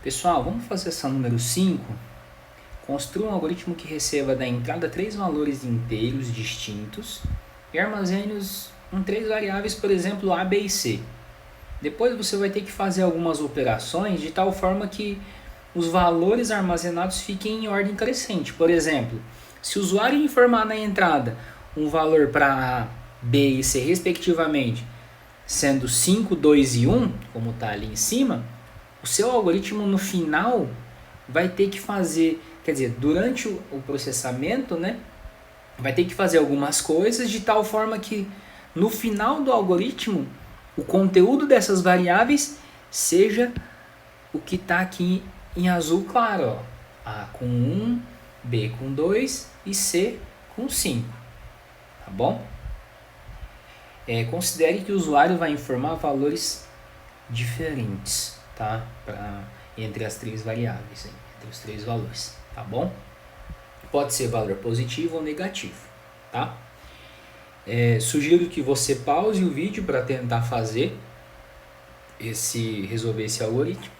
Pessoal, vamos fazer essa número 5. Construa um algoritmo que receba da entrada 3 valores inteiros distintos e armazene-os em 3 variáveis, por exemplo, A, B e C. Depois você vai ter que fazer algumas operações de tal forma que os valores armazenados fiquem em ordem crescente. Por exemplo, se o usuário informar na entrada um valor para A, B e C respectivamente, sendo 5, 2 e 1, como está ali em cima, o seu algoritmo no final vai ter que fazer, quer dizer, durante o processamento, né, vai ter que fazer algumas coisas de tal forma que no final do algoritmo o conteúdo dessas variáveis seja o que está aqui em azul claro, ó. A com 1, B com 2 e C com 5, tá bom? Considere que o usuário vai informar valores diferentes, tá? Entre as 3 variáveis, entre os 3 valores, tá bom? Pode ser valor positivo ou negativo, tá? Sugiro que você pause o vídeo para tentar resolver esse algoritmo.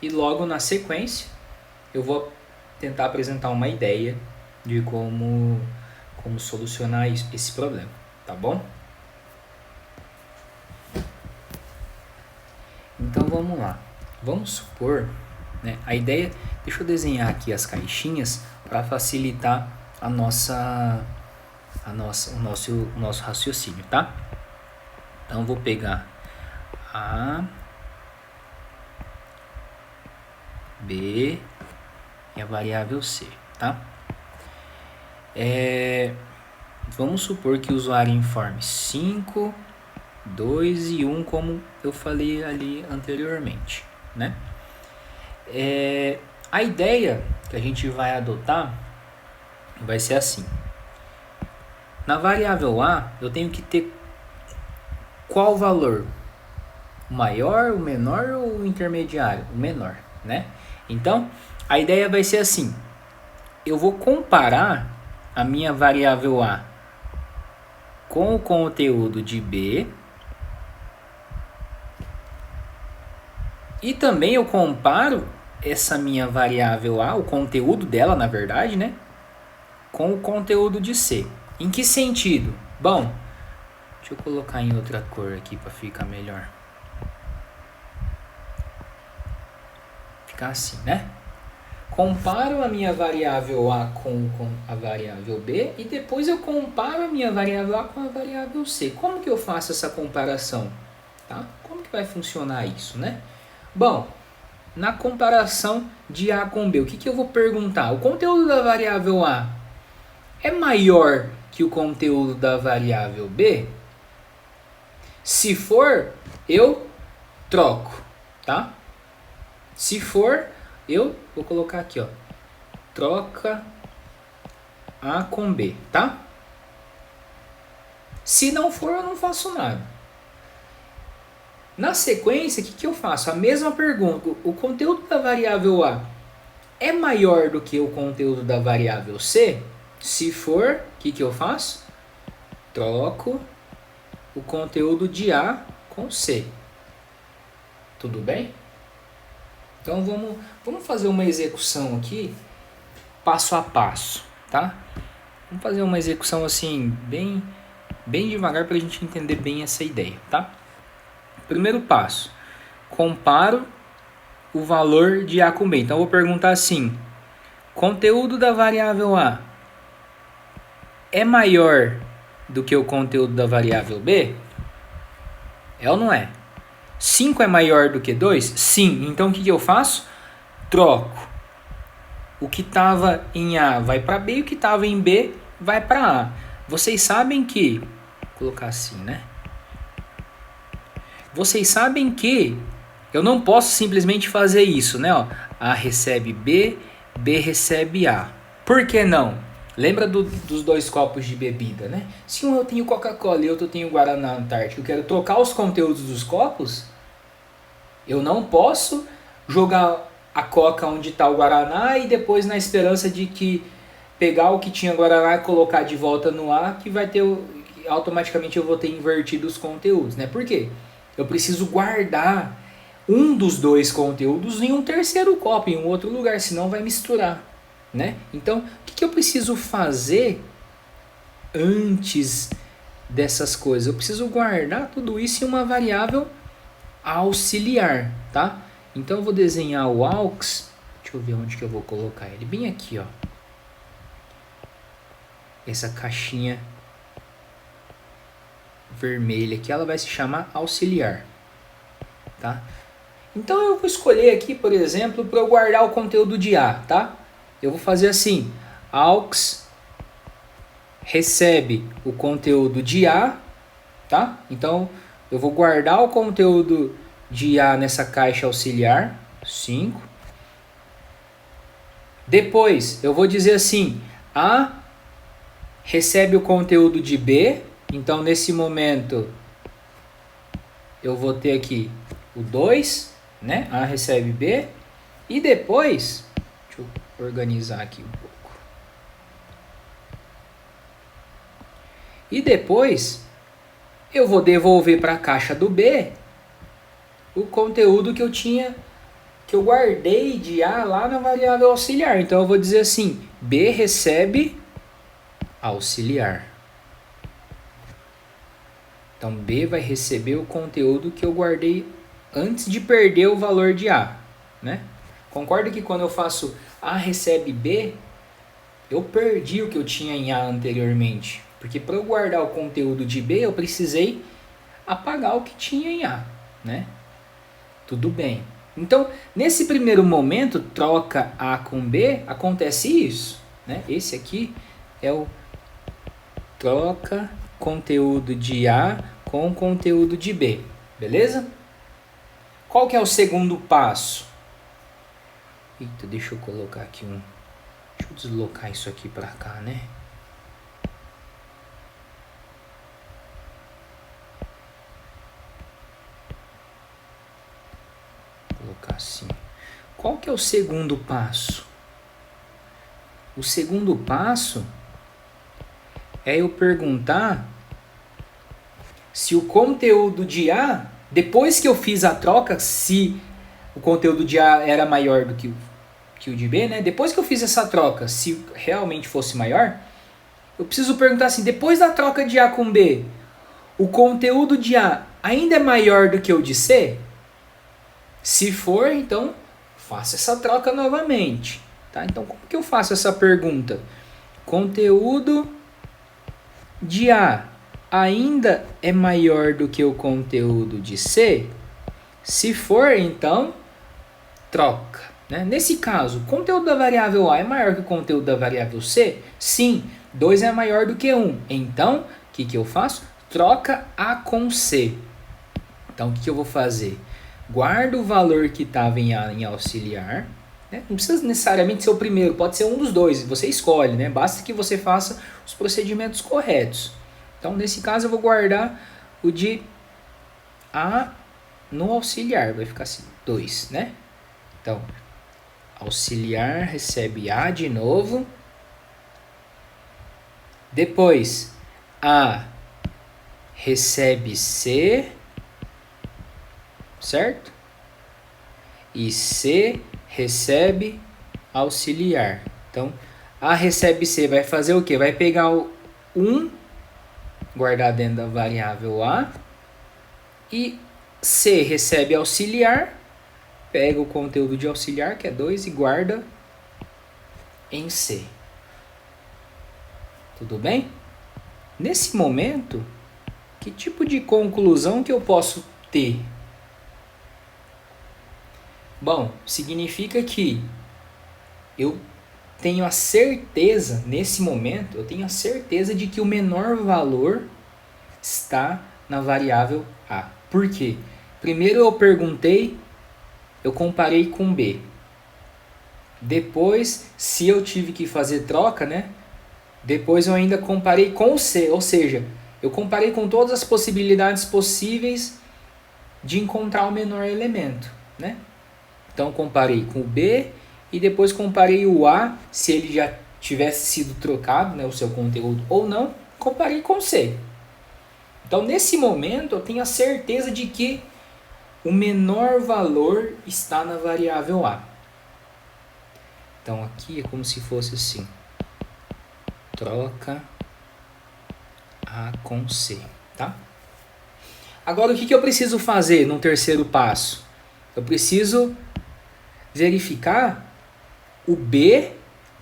E logo na sequência eu vou tentar apresentar uma ideia de como solucionar esse problema, tá bom? Então vamos lá. Vamos supor, né, a ideia, deixa eu desenhar aqui as caixinhas para facilitar o nosso raciocínio, tá? Então vou pegar A, B e a variável C, tá? Vamos supor que o usuário informe 5, 2 e 1, como eu falei ali anteriormente, né? A ideia que a gente vai adotar vai ser assim. Na variável A, eu tenho que ter qual valor? O maior, o menor ou o intermediário? O menor, né? Então, a ideia vai ser assim. Eu vou comparar a minha variável A com o conteúdo de B. E também eu comparo essa minha variável A, o conteúdo dela, na verdade, né, com o conteúdo de C. Em que sentido? Bom, deixa eu colocar em outra cor aqui para ficar melhor. Ficar assim, né? Comparo a minha variável A com a variável B e depois eu comparo a minha variável A com a variável C. Como que eu faço essa comparação? Tá? Como que vai funcionar isso, né? Bom, na comparação de A com B, o que eu vou perguntar? O conteúdo da variável A é maior que o conteúdo da variável B? Se for, eu troco, tá? Se for, eu vou colocar aqui, ó, troca A com B, tá? Se não for, eu não faço nada. Na sequência, o que eu faço? A mesma pergunta. O conteúdo da variável A é maior do que o conteúdo da variável C? Se for, o que eu faço? Troco o conteúdo de A com C. Tudo bem? Então vamos fazer uma execução aqui, passo a passo, tá? Vamos fazer uma execução assim, bem devagar para a gente entender bem essa ideia, tá? Primeiro passo, comparo o valor de A com B. Então, eu vou perguntar assim, conteúdo da variável A é maior do que o conteúdo da variável B? É ou não é? 5 é maior do que 2? Sim. Então, o que eu faço? Troco. O que estava em A vai para B e o que estava em B vai para A. Vocês sabem que... Vou colocar assim, né? Vocês sabem que eu não posso simplesmente fazer isso, né? Ó, A recebe B, B recebe A. Por que não? Lembra dos 2 copos de bebida, né? Se um eu tenho Coca-Cola e outro eu tenho Guaraná Antártica, eu quero trocar os conteúdos dos copos, eu não posso jogar a Coca onde está o Guaraná e depois na esperança de que pegar o que tinha Guaraná e colocar de volta no A, que vai ter automaticamente eu vou ter invertido os conteúdos, né? Por quê? Eu preciso guardar um dos dois conteúdos em um terceiro copo, em um outro lugar, senão vai misturar, né? Então, o que eu preciso fazer antes dessas coisas? Eu preciso guardar tudo isso em uma variável auxiliar, tá? Então eu vou desenhar o aux, deixa eu ver onde que eu vou colocar ele, bem aqui, ó. Essa caixinha vermelha aqui, ela vai se chamar auxiliar, tá? Então eu vou escolher aqui, por exemplo, para eu guardar o conteúdo de A, tá? Eu vou fazer assim, aux recebe o conteúdo de A, tá? Então eu vou guardar o conteúdo de A nessa caixa auxiliar, 5. Depois eu vou dizer assim, A recebe o conteúdo de B, então nesse momento eu vou ter aqui o 2, né? A recebe B, e depois, deixa eu organizar aqui um pouco. E depois eu vou devolver para a caixa do B o conteúdo que eu guardei de A lá na variável auxiliar. Então eu vou dizer assim, B recebe auxiliar. Então B vai receber o conteúdo que eu guardei antes de perder o valor de A, né? Concorda que quando eu faço A recebe B, eu perdi o que eu tinha em A anteriormente. Porque para eu guardar o conteúdo de B, eu precisei apagar o que tinha em A, né? Tudo bem. Então, nesse primeiro momento, troca A com B, acontece isso, né? Esse aqui é o troca conteúdo de A com conteúdo de B, beleza? Qual que é o segundo passo? Eita, deixa eu colocar aqui deixa eu deslocar isso aqui para cá, né? Vou colocar assim. Qual que é o segundo passo? O segundo passo é eu perguntar se o conteúdo de A, depois que eu fiz a troca, se o conteúdo de A era maior do que o de B, né? Depois que eu fiz essa troca, se realmente fosse maior, eu preciso perguntar assim, depois da troca de A com B, o conteúdo de A ainda é maior do que o de C? Se for, então, faça essa troca novamente, tá? Então, como que eu faço essa pergunta? Conteúdo de A ainda é maior do que o conteúdo de C? Se for, então, troca, né? Nesse caso, o conteúdo da variável A é maior que o conteúdo da variável C? Sim, 2 é maior do que 1. Então, o que eu faço? Troca A com C. Então, o que eu vou fazer? Guardo o valor que estava em A em auxiliar, né? Não precisa necessariamente ser o primeiro, pode ser um dos dois, você escolhe, né? Basta que você faça os procedimentos corretos. Então, nesse caso, eu vou guardar o de A no auxiliar, vai ficar assim, 2, né? Então, auxiliar recebe A de novo. Depois, A recebe C, certo? E C recebe auxiliar. Então, A recebe C vai fazer o quê? Vai pegar o 1, guardar dentro da variável A, e C recebe auxiliar, pega o conteúdo de auxiliar, que é 2, e guarda em C. Tudo bem? Nesse momento, que tipo de conclusão que eu posso ter? Bom, significa que eu tenho a certeza, nesse momento, eu tenho a certeza de que o menor valor está na variável A. Por quê? Primeiro eu perguntei, eu comparei com B. Depois, se eu tive que fazer troca, né? Depois eu ainda comparei com C, ou seja, eu comparei com todas as possibilidades possíveis de encontrar o menor elemento, né? Então comparei com o B e depois comparei o A, se ele já tivesse sido trocado, né, o seu conteúdo ou não, comparei com C. Então nesse momento eu tenho a certeza de que o menor valor está na variável A. Então aqui é como se fosse assim. Troca A com C, tá? Agora o que eu preciso fazer no terceiro passo? Eu preciso verificar o B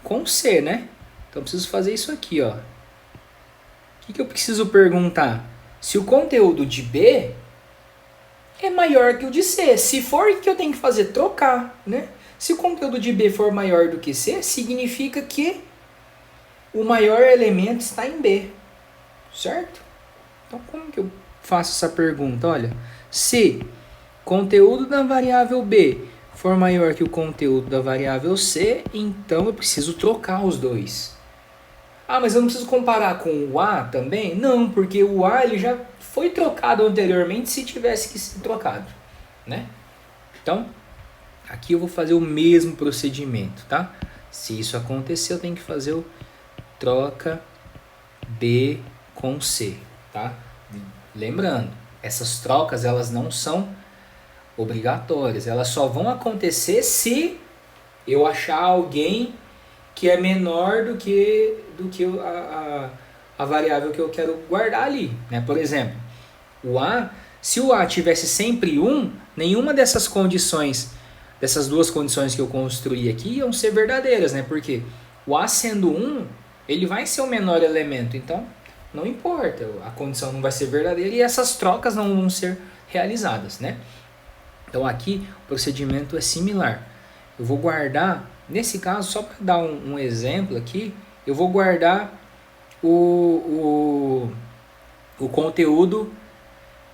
com C, né? Então eu preciso fazer isso aqui, ó. O que eu preciso perguntar? Se o conteúdo de B é maior que o de C. Se for, o que eu tenho que fazer? Trocar, né? Se o conteúdo de B for maior do que C, significa que o maior elemento está em B, certo? Então como que eu faço essa pergunta? Olha, se conteúdo da variável B for maior que o conteúdo da variável C, então eu preciso trocar os dois. Ah, mas eu não preciso comparar com o A também? Não, porque o A ele já foi trocado anteriormente se tivesse que ser trocado, né? Então, aqui eu vou fazer o mesmo procedimento, tá? Se isso acontecer, eu tenho que fazer o troca B com C, tá? Lembrando, essas trocas elas não são obrigatórias, elas só vão acontecer se eu achar alguém que é menor do que a variável que eu quero guardar ali, né? Por exemplo, o A, se o A tivesse sempre 1, nenhuma dessas condições, dessas duas condições que eu construí aqui iam ser verdadeiras, né? Porque o A sendo 1, ele vai ser o menor elemento, então não importa, a condição não vai ser verdadeira e essas trocas não vão ser realizadas, né? Então aqui o procedimento é similar. Eu vou guardar, nesse caso, só para dar um exemplo aqui, eu vou guardar o conteúdo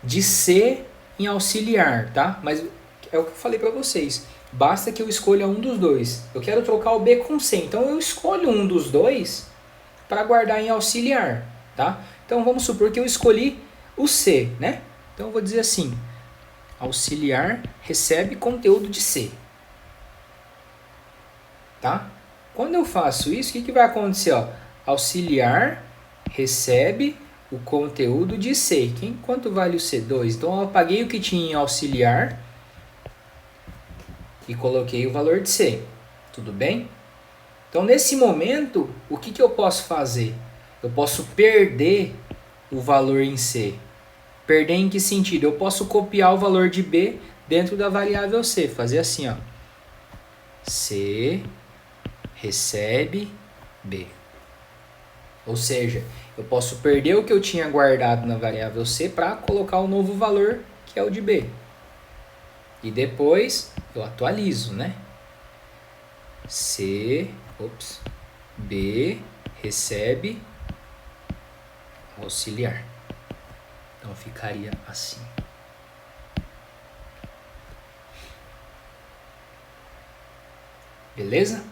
de C em auxiliar, tá? Mas é o que eu falei para vocês. Basta que eu escolha um dos dois. Eu quero trocar o B com C, então eu escolho um dos dois para guardar em auxiliar, tá? Então vamos supor que eu escolhi o C, né? Então eu vou dizer assim: auxiliar recebe conteúdo de C. Tá? Quando eu faço isso, o que vai acontecer? Ó? Auxiliar recebe o conteúdo de C. Quanto vale o C2? Então eu apaguei o que tinha em auxiliar e coloquei o valor de C. Tudo bem? Então nesse momento, o que eu posso fazer? Eu posso perder o valor em C. Perder em que sentido? Eu posso copiar o valor de B dentro da variável C. Fazer assim, ó. C recebe B. Ou seja, eu posso perder o que eu tinha guardado na variável C para colocar o novo valor, que é o de B. E depois eu atualizo, né? B recebe auxiliar. Então ficaria assim. Beleza?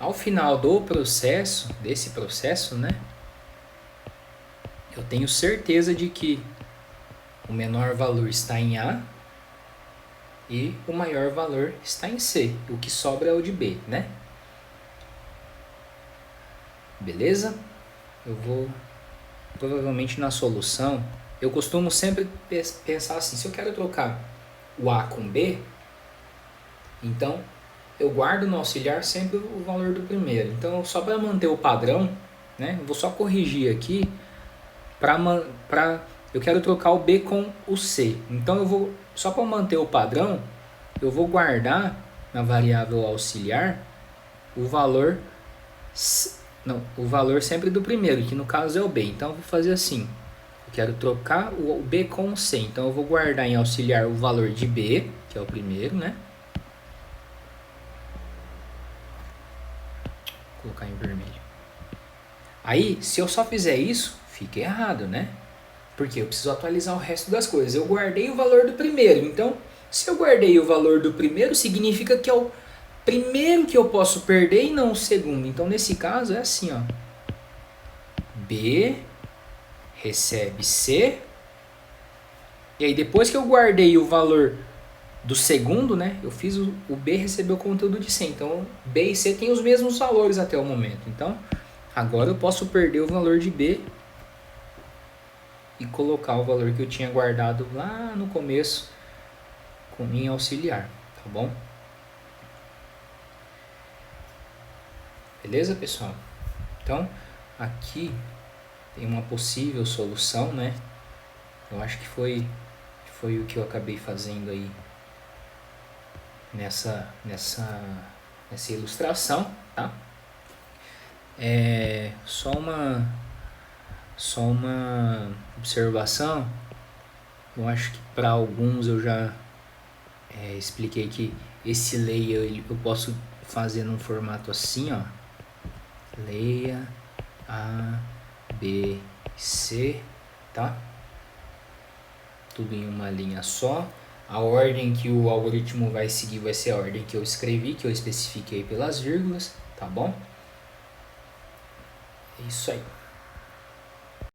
Ao final desse processo, né? Eu tenho certeza de que o menor valor está em A e o maior valor está em C. O que sobra é o de B, né? Beleza? Eu vou, provavelmente na solução, eu costumo sempre pensar assim, se eu quero trocar o A com B, então eu guardo no auxiliar sempre o valor do primeiro. Então, só para manter o padrão, né, eu vou só corrigir aqui, eu quero trocar o B com o C. Então, só para manter o padrão, eu vou guardar na variável auxiliar o valor sempre do primeiro, que no caso é o B. Então eu vou fazer assim: eu quero trocar o B com o C. Então eu vou guardar em auxiliar o valor de B, que é o primeiro, né? Vou colocar em vermelho. Aí, se eu só fizer isso, fica errado, né? Porque eu preciso atualizar o resto das coisas. Eu guardei o valor do primeiro. Então, se eu guardei o valor do primeiro, significa que é o primeiro que eu posso perder e não o segundo. Então, nesse caso, é assim, ó. B recebe C. E aí, depois que eu guardei o valor do segundo, né? Eu fiz o B recebeu o conteúdo de C. Então, B e C têm os mesmos valores até o momento. Então, agora eu posso perder o valor de B e colocar o valor que eu tinha guardado lá no começo em auxiliar, tá bom? Beleza, pessoal? Então, aqui tem uma possível solução, né? Eu acho que foi o que eu acabei fazendo aí nessa ilustração, tá? Só uma observação. Eu acho que para alguns eu já expliquei que esse leia eu posso fazer num formato assim, ó. Leia A, B, C, tá? Tudo em uma linha só. A ordem que o algoritmo vai seguir vai ser a ordem que eu escrevi, que eu especifiquei pelas vírgulas, tá bom? É isso aí.